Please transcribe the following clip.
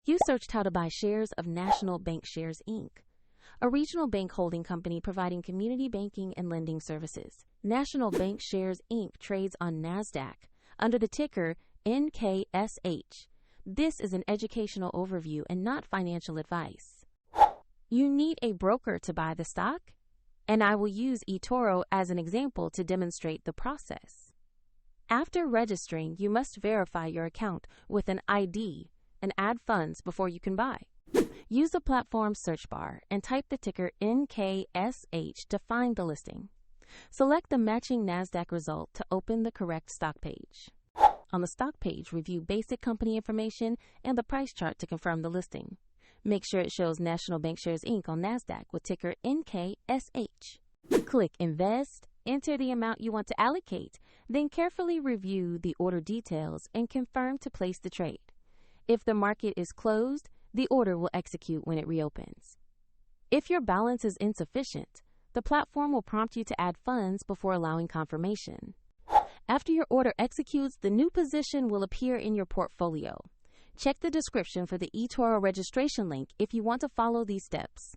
You searched how to buy shares of National Bankshares Inc., a regional bank holding company providing community banking and lending services. National Bankshares Inc. trades on NASDAQ under the ticker NKSH. This is an educational overview and not financial advice. You need a broker to buy the stock? And I will use eToro as an example to demonstrate the process. After registering, you must verify your account with an ID and add funds before you can buy. Use the platform search bar and type the ticker NKSH to find the listing. Select the matching NASDAQ result to open the correct stock page. On the stock page, review basic company information and the price chart to confirm the listing. Make sure it shows National Bankshares Inc. on NASDAQ with ticker NKSH. Click Invest, enter the amount you want to allocate, then carefully review the order details and confirm to place the trade. If the market is closed, the order will execute when it reopens. If your balance is insufficient, the platform will prompt you to add funds before allowing confirmation. After your order executes, the new position will appear in your portfolio. Check the description for the eToro registration link if you want to follow these steps.